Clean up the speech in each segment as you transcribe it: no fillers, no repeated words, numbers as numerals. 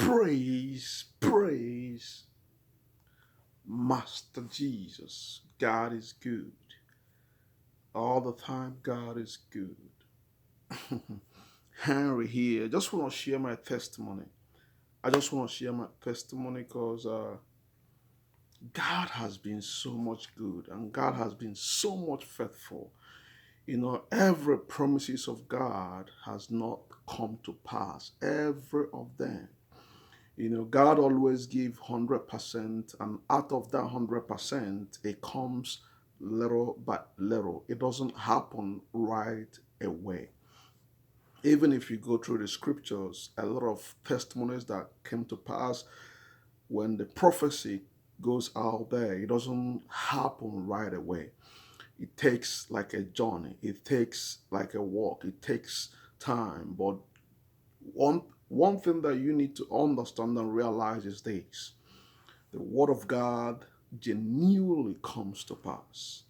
Praise Master Jesus. God is good. All the time, God is good. Henry here. Just want to share my testimony. I just want to share my testimony because God has been so much good and God has been so much faithful. Every promises of God has not come to pass. Every of them. God always give 100%, and out of that 100%, it comes little by little. It doesn't happen right away. Even if you go through the scriptures, a lot of testimonies that came to pass when the prophecy goes out there, it doesn't happen right away. It takes like a journey, it takes like a walk, it takes time. But one one thing that you need to understand and realize is this: the word of God genuinely comes to pass.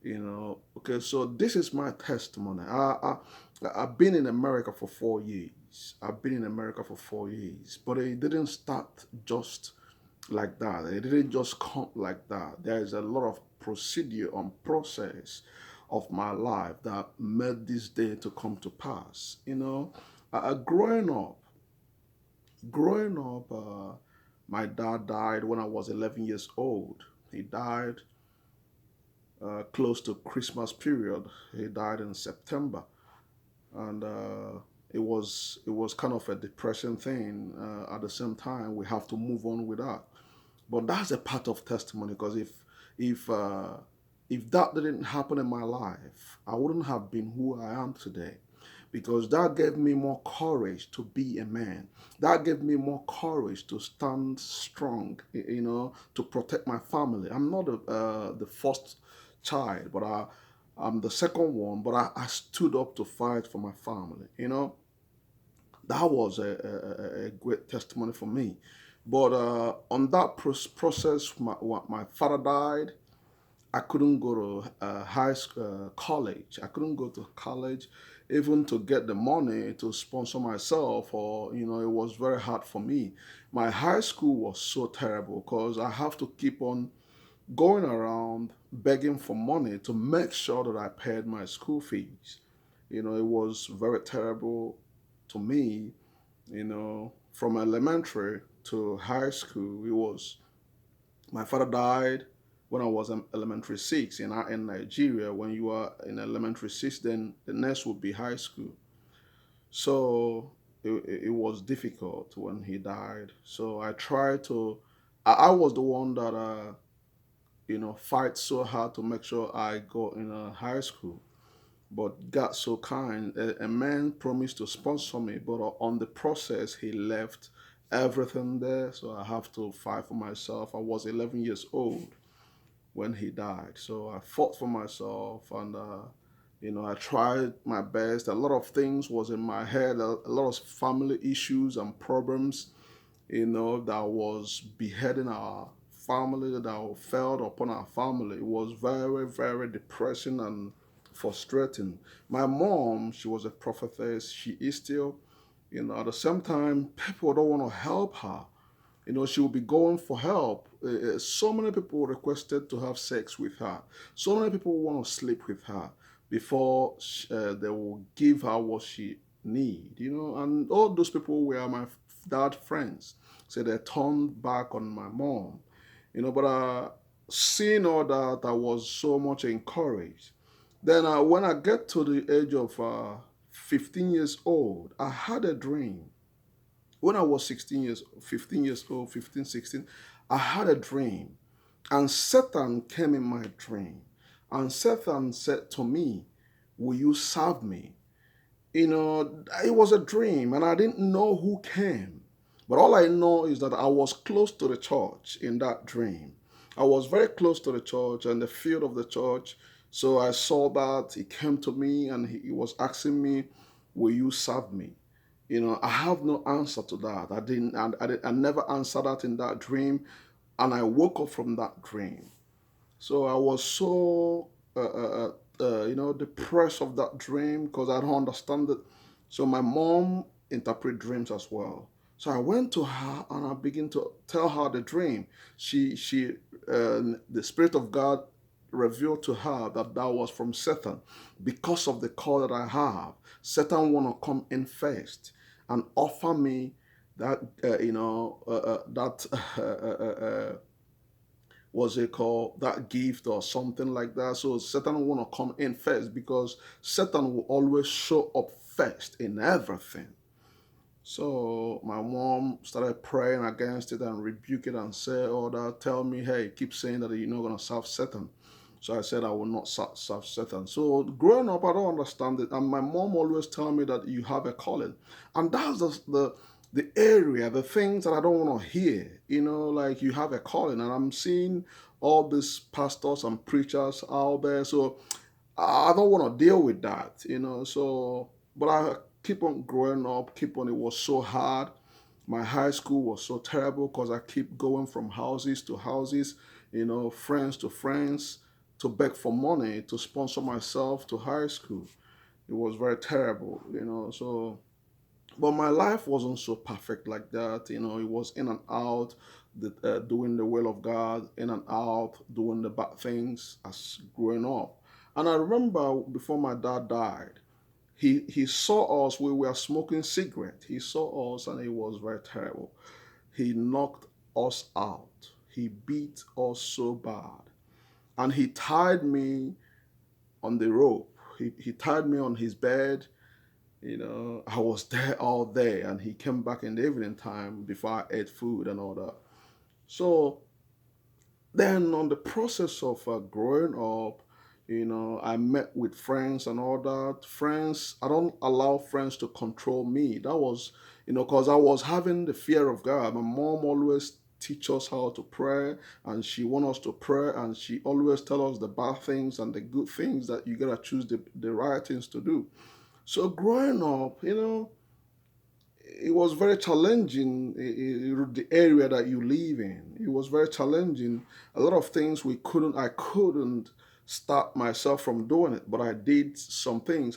Okay, so this is my testimony. I've been in America for 4 years. I've been in America for 4 years, but it didn't start just like that. It didn't just come like that. There is a lot of procedure and process of my life that made this day to come to pass. Growing up, my dad died when I was 11 years old. He died close to Christmas period. He died in September, and it was kind of a depressing thing. At the same time, we have to move on with that. But that's a part of testimony because if uh, if that didn't happen in my life, I wouldn't have been who I am today. Because that gave me more courage to be a man. That gave me more courage to stand strong, to protect my family. I'm not the first child, but I'm the second one, but I stood up to fight for my family. That was a great testimony for me. But on that process, my father died. I couldn't go to high school, college. I couldn't go to college, even to get the money to sponsor myself. Or it was very hard for me. My high school was so terrible because I have to keep on going around begging for money to make sure that I paid my school fees. It was very terrible to me. From elementary to high school, it was my father died when I was in elementary six in Nigeria. When you are in elementary six, then the next would be high school. So it was difficult when he died. So I tried to. I was the one that fight so hard to make sure I go in a high school. But God so kind, a man promised to sponsor me, but on the process he left everything there. So I have to fight for myself. I was 11 years old when he died. So I fought for myself, and I tried my best. A lot of things was in my head, a lot of family issues and problems, that was beheading our family, that fell upon our family. It was very, very depressing and frustrating. My mom, she was a prophetess. She is still, at the same time, people don't want to help her. She will be going for help. So many people requested to have sex with her. So many people want to sleep with her before they will give her what she need. And all those people were my dad friends. So they turned back on my mom. But seeing all that, I was so much encouraged. Then when I get to the age of 15 years old, I had a dream when I was 15 years old, 15, 16, I had a dream. And Satan came in my dream. And Satan said to me, "Will you serve me?" It was a dream and I didn't know who came. But all I know is that I was close to the church in that dream. I was very close to the church and the field of the church. So I saw that he came to me and he was asking me, "Will you serve me?" I have no answer to that. I never answered that in that dream. And I woke up from that dream. So I was so depressed of that dream because I don't understand it. So my mom interpret dreams as well. So I went to her and I began to tell her the dream. The Spirit of God revealed to her that that was from Satan, because of the call that I have. Satan want to come in first and offer me that that what's it called, that gift or something like that. So Satan want to come in first because Satan will always show up first in everything. So my mom started praying against it and rebuke it and say, "Oh, that tell me, hey, keep saying that you're not gonna serve Satan." So I said I will not serve Satan. So growing up, I don't understand it, and my mom always tell me that you have a calling, and that's the area, the things that I don't want to hear. Like you have a calling, and I'm seeing all these pastors and preachers out there. So I don't want to deal with that. So, but I keep on growing up, keep on. It was so hard. My high school was so terrible because I keep going from houses to houses, friends to friends, to beg for money to sponsor myself to high school. It was very terrible. So, but my life wasn't so perfect like that. It was in and out, doing the will of God, in and out, doing the bad things as growing up. And I remember before my dad died, he saw us. We were smoking cigarette. He saw us, and it was very terrible. He knocked us out. He beat us so bad, and he tied me on the rope. He tied me on his bed. I was there all day, and he came back in the evening time before I ate food and all that. So then, on the process of growing up, I met with friends and all that. Friends, I don't allow friends to control me. That was, because I was having the fear of God. My mom always teach us how to pray, and she want us to pray, and she always tell us the bad things and the good things, that you gotta choose the right things to do. So growing up, it was very challenging, the area that you live in. It was very challenging. A lot of things I couldn't stop myself from doing it, but I did some things.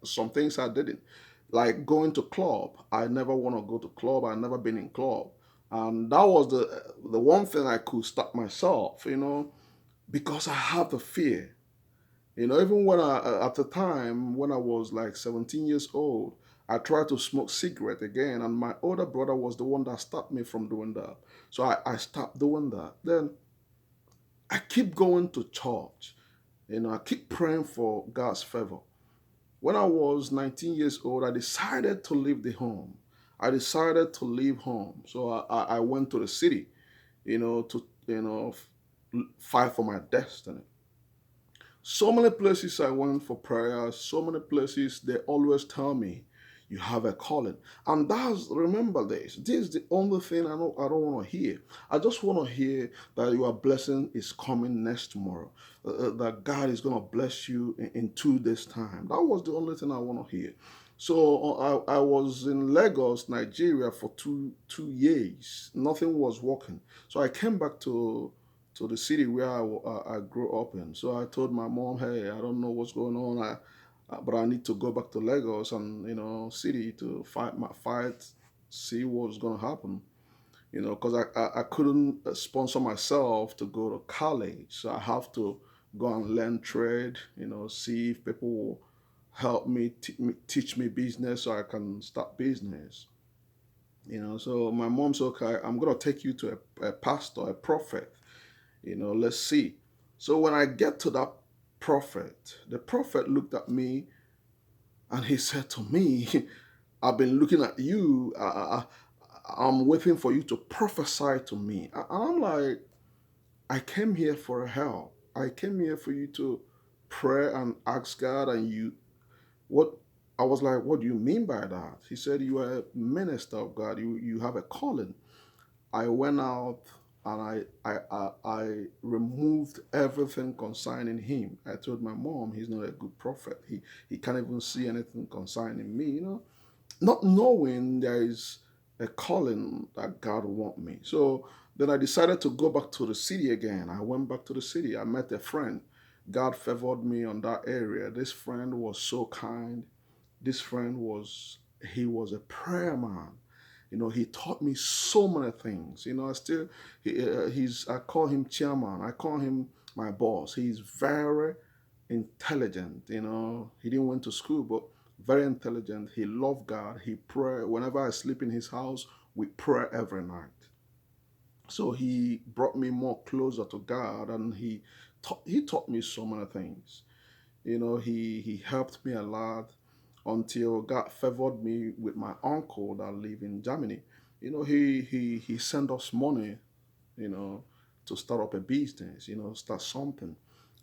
Some things I didn't, like going to club. I never want to go to club. I never been in club, and that was the one thing I could stop myself. Because I have the fear. Even when at the time when I was like 17 years old, I tried to smoke cigarette again, and my older brother was the one that stopped me from doing that. So I stopped doing that. Then I keep going to church. I keep praying for God's favor. When I was 19 years old, I decided to leave the home. I decided to leave home. So I went to the city, to fight for my destiny. So many places I went for prayer, so many places they always tell me, you have a calling. And remember this. This is the only thing I don't want to hear. I just want to hear that your blessing is coming next tomorrow. That God is going to bless you in 2 days' time. That was the only thing I want to hear. So I was in Lagos, Nigeria for two years. Nothing was working. So I came back to the city where I grew up in. So I told my mom, "Hey, I don't know what's going on, but I need to go back to Lagos and city to fight, see what's gonna happen." Because I couldn't sponsor myself to go to college, so I have to go and learn trade. See if people will help me, teach me business so I can start business. So my mom said, "Okay, I'm gonna take you to a pastor, a prophet. Let's see." So when I get to that prophet, the prophet looked at me and he said to me, "I've been looking at you. I'm waiting for you to prophesy to me." And I'm like, "I came here for help. I came here for you to pray and ask God, and what?" I was like, "What do you mean by that?" He said, "You are a minister of God. You have a calling." I went out and I removed everything concerning him. I told my mom he's not a good prophet. He can't even see anything concerning me, not knowing there is a calling that God want me. So then I decided to go back to the city again. I went back to the city. I met a friend. God favored me on that area. This friend was so kind. This friend was he was a prayer man. He taught me so many things. I call him chairman. I call him my boss. He's very intelligent. He didn't went to school, but very intelligent. He loved God. He pray whenever I sleep in his house. We pray every night. So he brought me more closer to God, and he taught me so many things. He helped me a lot until God favored me with my uncle that live in Germany. He sent us money, you know, to start up a business, start something.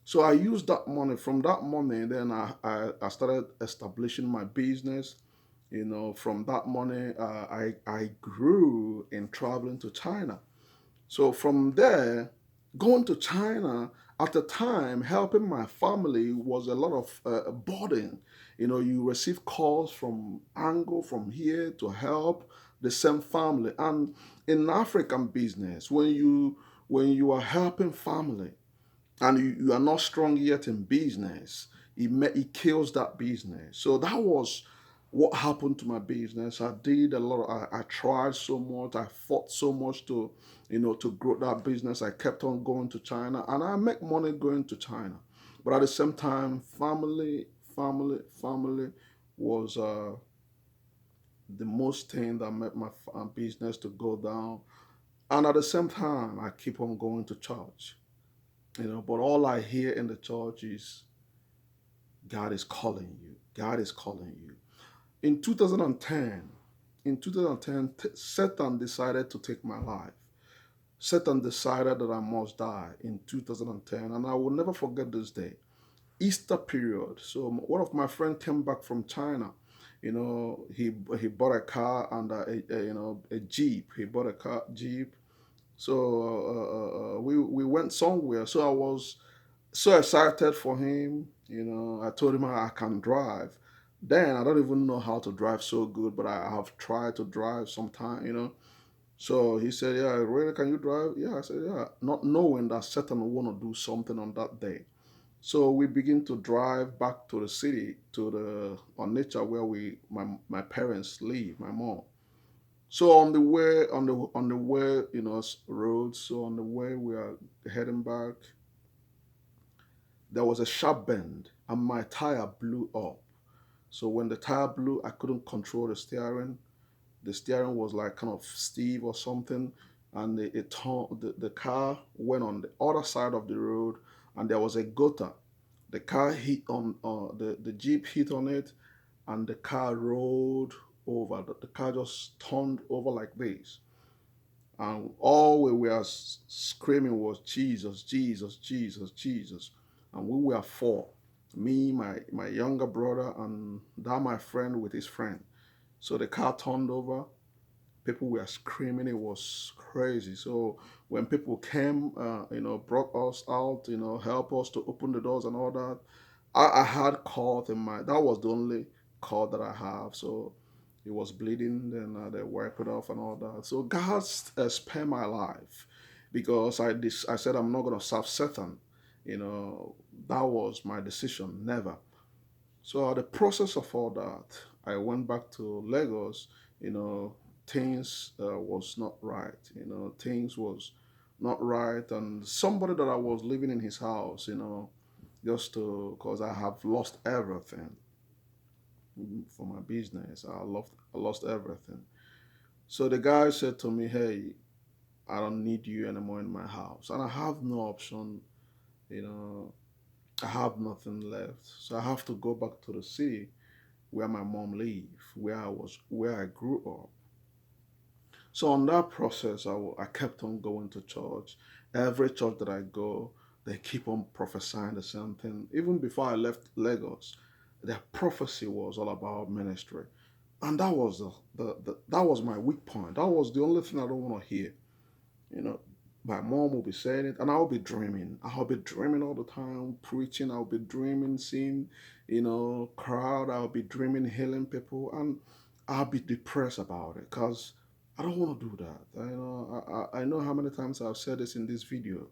So I used that money. From that money, then I started establishing my business. From that money, I grew in traveling to China. So from there, going to China at the time, helping my family was a lot of burden. You receive calls from angle from here to help the same family. And in African business, when you are helping family and you are not strong yet in business, it kills that business. So that was what happened to my business. I did a lot. I tried so much. I fought so much to grow that business. I kept on going to China, and I make money going to China. But at the same time, family was the most thing that made my business to go down. And at the same time, I keep on going to church. But all I hear in the church is God is calling you. God is calling you. In 2010, Satan decided to take my life. Satan decided that I must die in 2010, and I will never forget this day. Easter period. So one of my friends came back from China. He bought a car and a Jeep. He bought a car Jeep. So we went somewhere. So I was so excited for him. I told him I can drive. Then I don't even know how to drive so good, but I have tried to drive sometime. So he said, "Yeah, really, can you drive?" Yeah, I said, "Yeah," not knowing that Satan will want to do something on that day. So we begin to drive back to the city, to the on nature where my parents live, my mom. So on the way, on the way, road. So on the way we are heading back, there was a sharp bend and my tire blew up. So when the tire blew, I couldn't control the steering. The steering was like kind of stiff or something, and the car went on the other side of the road, and there was a gutter. The car hit on the Jeep hit on it, and the car rolled over. The car just turned over like this, and all we were screaming was Jesus, Jesus, Jesus, Jesus. And we were four. Me, my younger brother, and that my friend with his friend. So the car turned over. People were screaming. It was crazy. So when people came, brought us out, help us to open the doors and all that, I had cut in my. That was the only cut that I have. So it was bleeding. Then they wipe it off and all that. So God spared my life because I said I'm not gonna serve Satan. You know that was my decision. Never. So the process of all that, I went back to Lagos. You know, things was not right. Things was not right, and somebody that I was living in his house. Just to because I have lost everything for my business. I lost everything. So the guy said to me, "Hey, I don't need you anymore in my house," and I have no option. You know, I have nothing left, so I have to go back to the city where my mom lived, where I grew up. So on that process, I kept on going to church. Every church that I go, they keep on prophesying the same thing. Even before I left Lagos, their prophecy was all about ministry, and that was that was my weak point. That was the only thing I don't want to hear. You know, my mom will be saying it, and I'll be dreaming. I'll be dreaming all the time, preaching. I'll be dreaming, seeing, crowd. I'll be dreaming, healing people, and I'll be depressed about it because I don't want to do that. I know how many times I've said this in this video.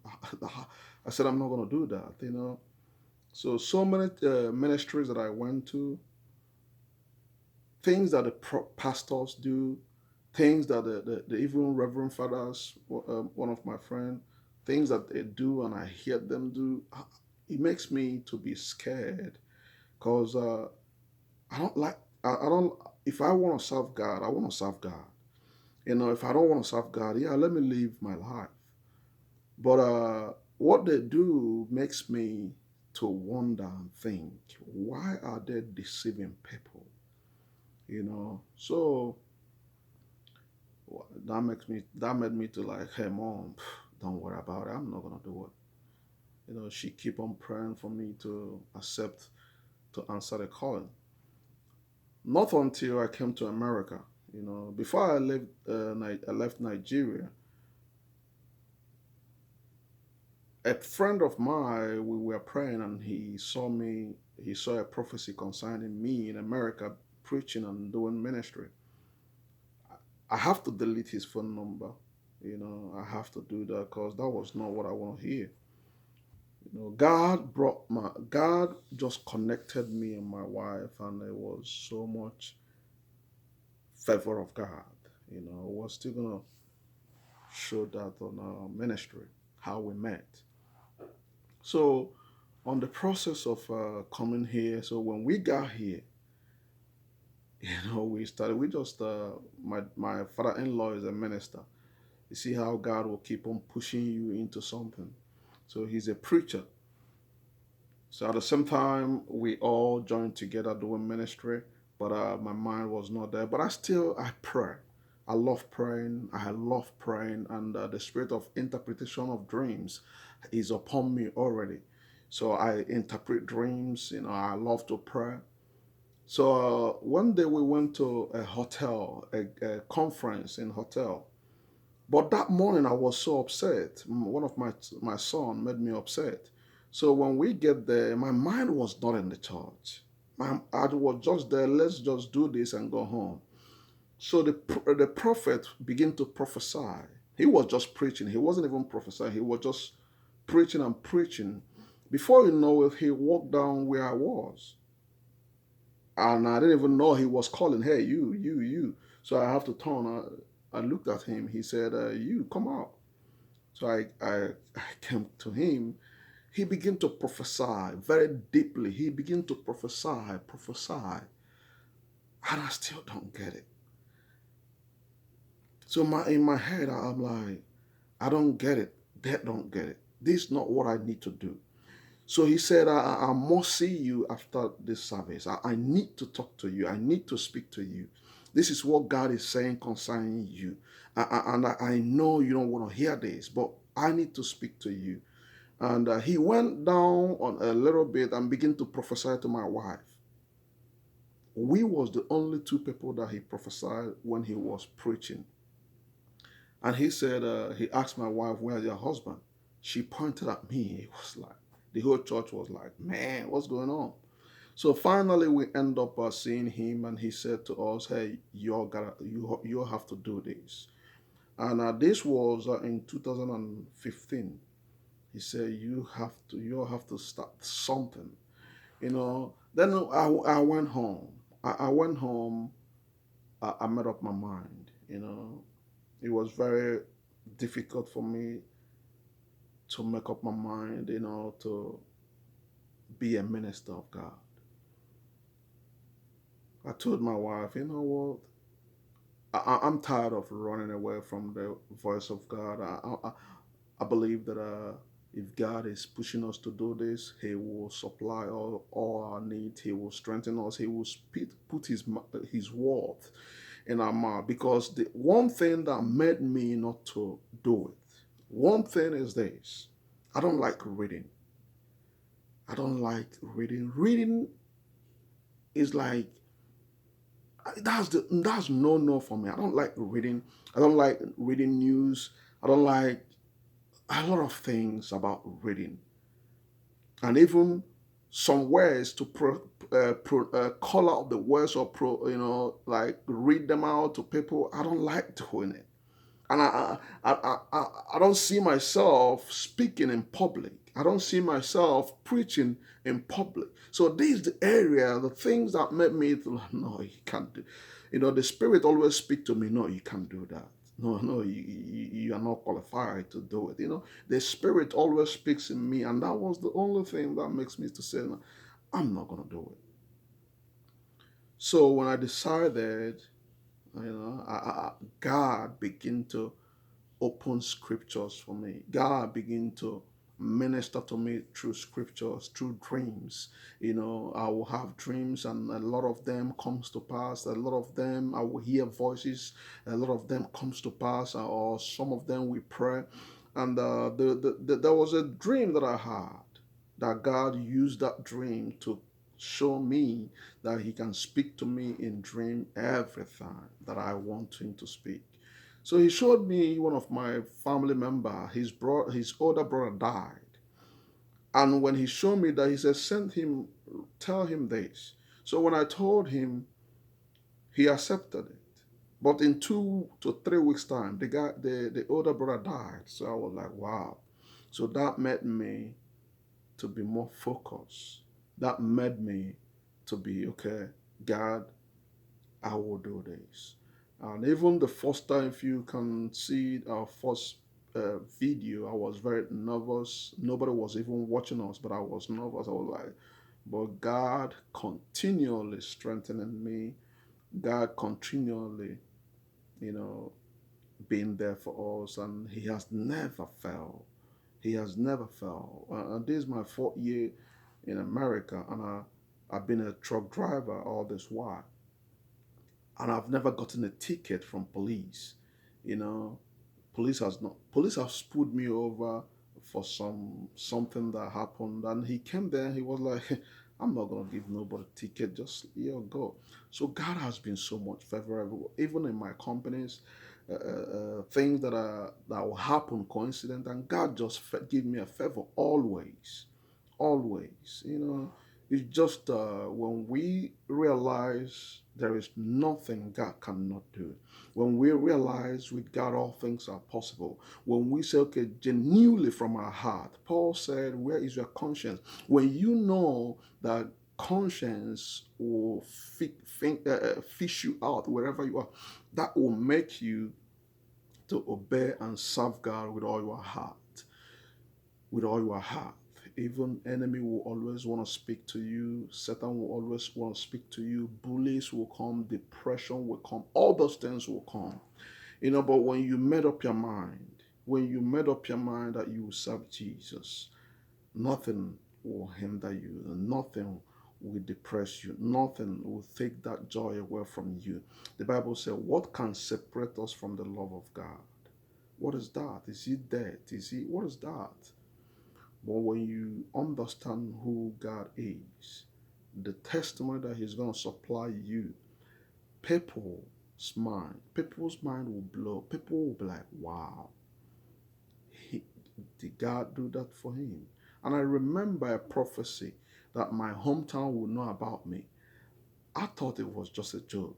I said I'm not going to do that. So many ministries that I went to, things that the pastors do. things that the even Reverend Fathers, one of my friends, things that they do and I hear them do, it makes me to be scared because I don't like, I don't, if I want to serve God, I want to serve God. If I don't want to serve God, yeah, let me live my life. But what they do makes me to wonder and think, why are they deceiving people? So that made me to like, hey mom, don't worry about it. I'm not gonna do it. She keep on praying for me to accept to answer the calling. Not until I came to America. Before I left Nigeria. A friend of mine, we were praying, and he saw me. He saw a prophecy concerning me in America, preaching and doing ministry. I have to delete his phone number. I have to do that because that was not what I want to hear. God just connected me and my wife, and it was so much favor of God. We're still gonna show that on our ministry, how we met. So, on the process of coming here, so when we got here, we just, my father-in-law is a minister. You see how God will keep on pushing you into something. So he's a preacher. So at the same time, we all joined together doing ministry, but my mind was not there. But I pray. I love praying. I love praying, and the spirit of interpretation of dreams is upon me already. So I interpret dreams. I love to pray. So one day we went to a hotel, a conference in hotel. But that morning I was so upset. One of my son made me upset. So when we get there, my mind was not in the church. I was just there. Let's just do this and go home. So the prophet began to prophesy. He was just preaching. He wasn't even prophesying. He was just preaching and preaching. Before you know it, he walked down where I was, and I didn't even know he was calling. Hey, you. So I have to turn. I looked at him. He said, "You come out." So I came to him. He began to prophesy very deeply. He began to prophesy, and I still don't get it. So in my head, I'm like, I don't get it. They don't get it. This is not what I need to do. So he said, I must see you after this service. I need to talk to you. I need to speak to you. This is what God is saying concerning you. And I know you don't want to hear this, but I need to speak to you. And he went down on a little bit and began to prophesy to my wife. We was the only two people that he prophesied when he was preaching. And he said, he asked my wife, where's your husband? She pointed at me. It was like, the whole church was like, man, what's going on? So finally, we end up seeing him, and he said to us, "Hey, you have to do this." And this was in 2015. He said, you have to start something." Then I went home. I went home. I made up my mind. It was very difficult for me to make up my mind. To be a minister of God. I told my wife, you know what? I'm tired of running away from the voice of God. I believe that if God is pushing us to do this, He will supply all our needs. He will strengthen us. He will put His word in our mouth. Because the one thing that made me not to do it, one thing is this: I don't like reading. I don't like reading. Reading is like that's no for me. I don't like reading. I don't like reading news. I don't like a lot of things about reading, and even some words to call out the words or like read them out to people. I don't like doing it, and I don't see myself speaking in public. I don't see myself preaching in public. So this is the area, the things that made me no, you can't do. The Spirit always speak to me, no, you can't do that. No, no, you are not qualified to do it. The Spirit always speaks in me, and that was the only thing that makes me to say, no, I'm not going to do it. So when I decided, God began to open scriptures for me. God began to minister to me through scriptures, through dreams. I will have dreams, and a lot of them comes to pass. A lot of them I will hear voices. A lot of them comes to pass, or some of them we pray. And there was a dream that I had, that God used that dream to show me that He can speak to me in dream every time that I want Him to speak. So He showed me one of my family member, his older brother died. And when He showed me that, He said, send him, tell him this. So when I told him, he accepted it. But in 2 to 3 weeks time, the older brother died. So I was like, wow. So that made me to be more focused. That made me to be, okay, God, I will do this. And even the first time, if you can see our first video, I was very nervous. Nobody was even watching us, but I was nervous. I was like, but God continually strengthening me. God continually, you know, being there for us, and He has never failed. He has never failed. And this is my 4th year in America, and I've been a truck driver all this while, and I've never gotten a ticket from police. You know, police has pulled me over for something that happened, and he came there. He was like, "I'm not gonna give nobody a ticket. Just go." So God has been so much favorable, even in my companies. Things that will happen coincident, and God just give me a favor always, always. It's just when we realize there is nothing God cannot do, when we realize with God all things are possible, when we say, okay, genuinely from our heart, Paul said, where is your conscience? When you know that conscience will fish you out wherever you are, that will make you to obey and serve God with all your heart. With all your heart. Even enemy will always want to speak to you. Satan will always want to speak to you. Bullies will come. Depression will come. All those things will come. But when you made up your mind, that you will serve Jesus, nothing will hinder you. Nothing will depress you. Nothing will take that joy away from you. The Bible says, what can separate us from the love of God? What is that? Is he dead? What is that? But when you understand who God is, the testimony that He's going to supply you, people's mind will blow. People will be like, wow, did God do that for him? And I remember a prophecy that my hometown would know about me. I thought it was just a joke.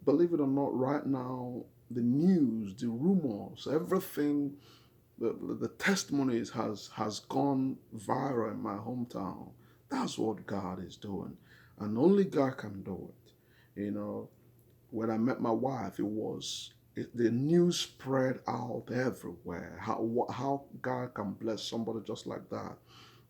Believe it or not, right now, the news, the rumors, everything, the testimonies has gone viral in my hometown. That's what God is doing, and only God can do it. When I met my wife, the news spread out everywhere. How God can bless somebody just like that,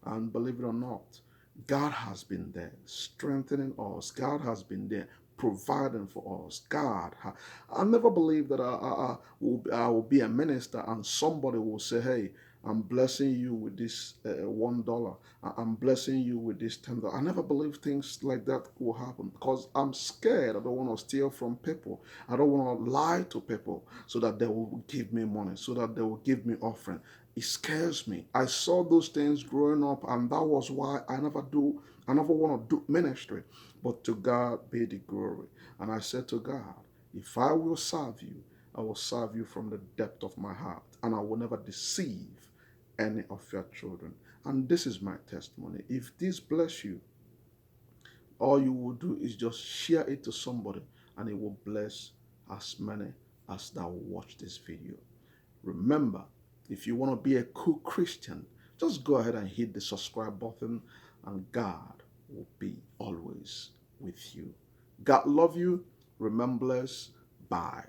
and believe it or not, God has been there strengthening us. God has been there providing for us. I never believed that I will be a minister and somebody will say, hey, I'm blessing you with this $1. I'm blessing you with this $10. I never believed things like that will happen because I'm scared. I don't want to steal from people. I don't want to lie to people so that they will give me money, so that they will give me offering. It scares me. I saw those things growing up, and that was why I never want to do ministry. But to God be the glory. And I said to God, if I will serve you, I will serve you from the depth of my heart, and I will never deceive any of your children. And this is my testimony. If this bless you, all you will do is just share it to somebody, and it will bless as many as that will watch this video. Remember, if you want to be a cool Christian, just go ahead and hit the subscribe button, and God will be always with you. God love you. remembrance by.